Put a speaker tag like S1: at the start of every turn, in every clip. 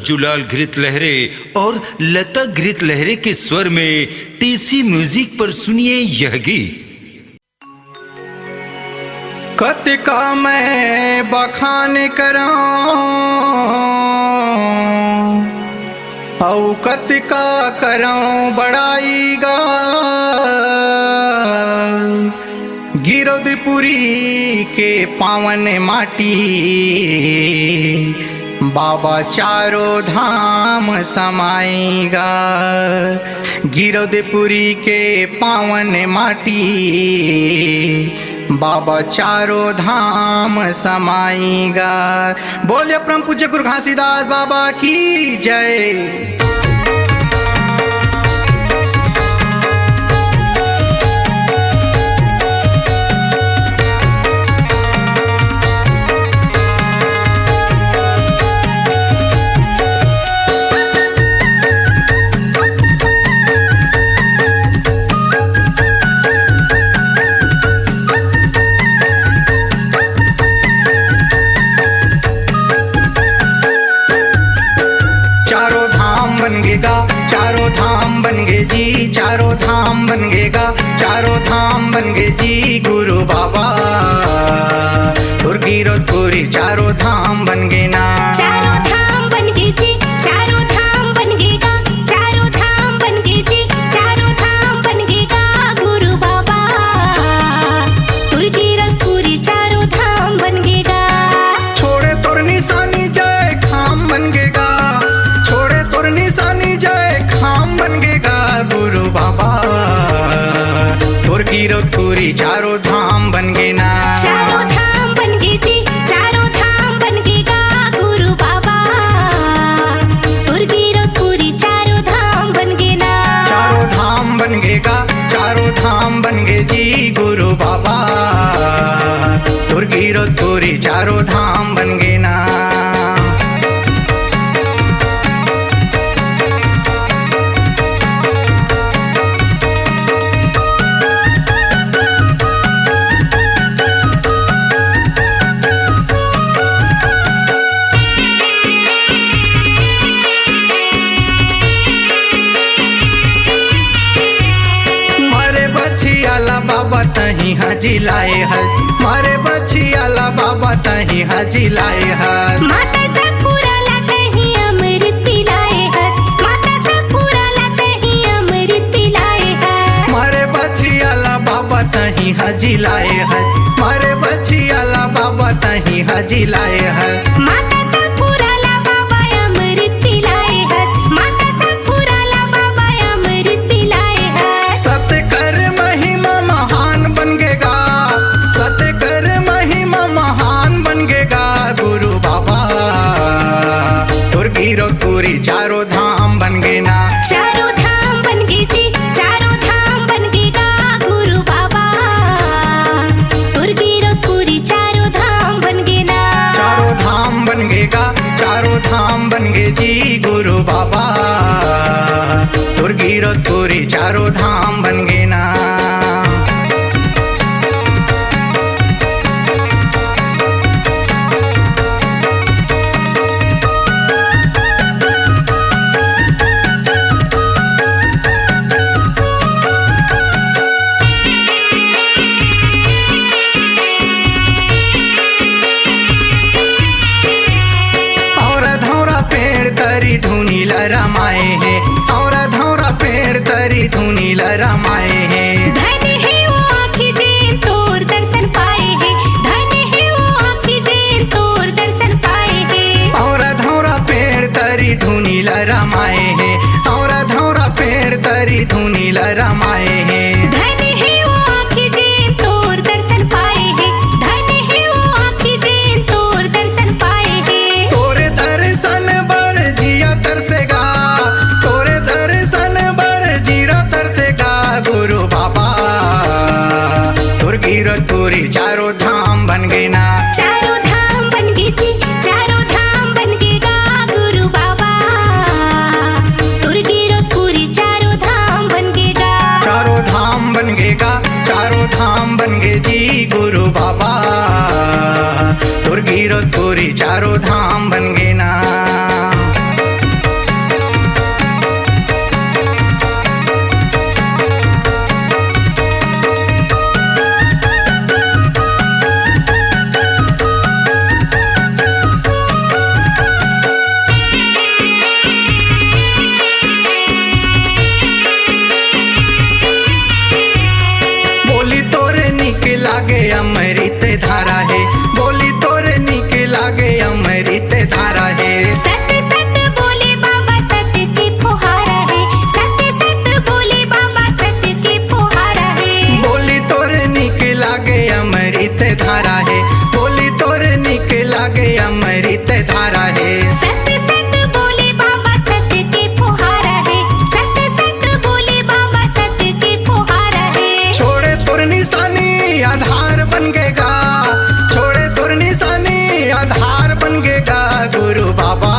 S1: मंजूलाल घृत लहरे और लता घृत लहरे के स्वर में टीसी म्यूजिक पर सुनिए यह गीत।
S2: कतिका मैं बखान करां औ कतिका करां बड़ाई गा गिरदपुरी के पावन माटी बाबा चारों धाम समाएगा। गिरदपुरी के पावन माटी बाबा चारों धाम समाएगा। बोले परम पूज्य गुरु घासीदास बाबा की जय। चारों धाम बन गए जी, चारों धाम बन गएगा, चारों धाम बन गए जी गुरु बाबा और गिरदपुरी चारों धाम बन गए ना।
S3: चारों धाम बन गए जी, चारों धाम बन गएगा, चारों धाम बन गए जी, चारों धाम बन गएगा गुरु बाबा और गिरदपुरी चारों धाम बन गएगा।
S2: छोड़े तोर निशानी जय खाम बन गएगा, छोड़े तोर निशानी जय खाम बन गएगा गुरु बाबा तोर गिरदपुरी चारों धाम बन गए ना।
S3: चारों धाम बन गए जी, चारों धाम बन गएगा गुरु बाबा तोर गिरदपुरी चारों धाम बन गए ना।
S2: चारों धाम बन गएगा, चारों धाम बन गए जी गुरु बाबा तोर गिरदपुरी चारों धाम बन गए ना। बाबा तही हाजी लाए है, मारे बछियाला बाबा तही हाजी लाए है।
S3: माता सतपुरा ला तही अमृत पिलाए है, माता सतपुरा ला तही अमृत पिलाए है।
S2: मारे बछियाला बाबा तही हाजी लाए है, मारे बछियाला बाबा तही हाजी लाए है।
S3: माता सतपुरा ला बाबा अमृत पिलाए है, माता सतपुरा ला बाबा अमृत पिलाए है।
S2: सत्य कर महिमा महान बन गएगा, सत्य कर महिमा महान बन गएगा गुरु बाबा तोर गिरदपुरी चारों धाम बन गए ना।
S3: चारों धाम बन गए जी, चारों धाम बन गएगा गुरु बाबा तोर गिरदपुरी चारों धाम बन गए ना।
S2: चारों धाम बन गएगा, चारों धाम बन गए जी गुरु बाबा तोर गिरदपुरी चारों धाम बन गए ना। तरी धुनी लरमाए है, और धौरा पेड़ तरी धुनी लरमाए है।
S3: धन है वो आँखी जेन तोर दर्शन पाए है, धन है वो आँखी जेन तोर दर्शन पाए है।
S2: और धौरा पेड़ तरी धुनी लरमाए है, और धौरा पेड़ तरी धुनी लरमाए है।
S3: धन है वो आँखी जेन तोर दर्शन पाए है, धन है वो आँखी जेन तोर दर्शन पाए है।
S2: तोरे दर्शन जिया तरसेगा, तोरे दर्शन बर जीरा तरसेगा गुरु बाबा तोर गिरदपुरी चारों धाम बन गए ना।
S3: चारों धाम बन गए जी, चारों धाम बन गएगा गुरु बाबा तोर गिरदपुरी चारों धाम बन गएगा।
S2: चारों धाम बन गएगा, चारों धाम बन गए जी गुरु बाबा तोर गिरदपुरी चारों धाम बन गए ना। गुरु बाबा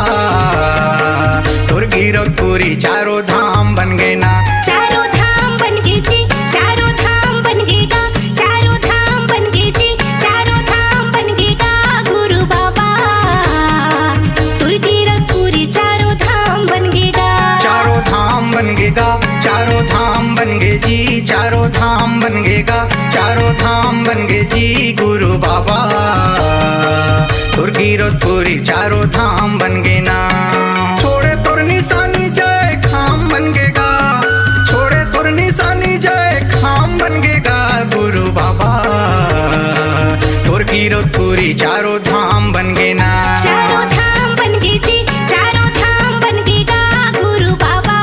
S2: तुर कीरतपुरी चारों धाम बन गए ना।
S3: चारों धाम बन गए जी, चारों धाम बन गए गा, चारों धाम बन गए जी, चारों धाम बन गए गा गुरु बाबा तुर कीरतपुरी चारों धाम बन गए गा।
S2: चारों धाम बन गए गा, चारों धाम बन गए जी, चारों धाम बन गए गा, चारों धाम बन गए जी गुरु बाबा तुर कीरतपुरी चारों धाम बन गए ना। छोड़े तुर निशानी जय खाम बन गए गा, छोड़े तुर निशानी जय खाम बन गए गा गुरु बाबा तुर कीरतपुरी चारों धाम बन गए ना।
S3: चारों धाम बन गए जी, चारों धाम बन गए गा गुरु बाबा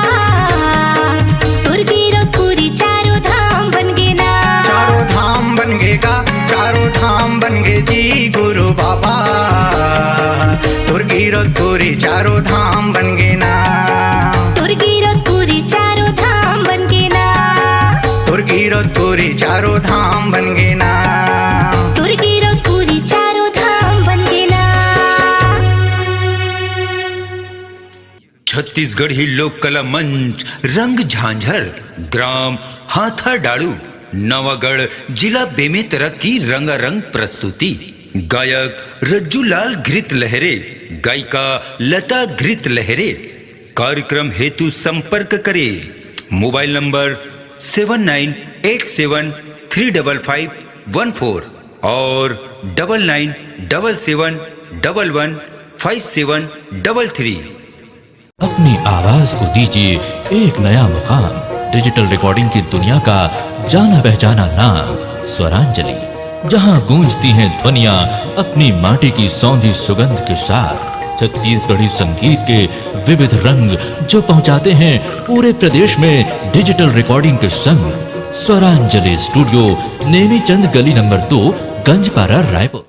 S3: तुर कीरतपुरी चारों धाम बन गए ना।
S2: चारों धाम बन गए गा, चारों धाम बन गए जी गुरु बाबा तुर कीरतपुरी चारों धाम बन गए ना।
S3: तुर कीरतपुरी चारों धाम बन गए ना।
S2: तुर कीरतपुरी चारों धाम बन गए ना।
S3: तुर कीरतपुरी चारों धाम बन गए ना।
S1: छत्तीसगढ़ी लोक कला मंच रंग झांझर ग्राम हाथाडाड़ू नवागढ़ जिला बेमेतरा की रंगारंग प्रस्तुति। गायक रज्जूलाल घृत लहरे, गायिका लता घृत लहरे। कार्यक्रम हेतु संपर्क करें मोबाइल नंबर 7987355514 और 9977115733।
S4: अपनी आवाज को दीजिए एक नया मुकाम। डिजिटल रिकॉर्डिंग की दुनिया का जाना पहचाना नाम स्वरांजलि, जहां गूंजती हैं ध्वनियां अपनी माटी की सौंधी सुगंध के साथ। छत्तीसगढ़ी संगीत के विविध रंग जो पहुंचाते हैं पूरे प्रदेश में डिजिटल रिकॉर्डिंग के संग। स्वरांजलि स्टूडियो नेमीचंद गली नंबर 2 गंजपारा रायपुर।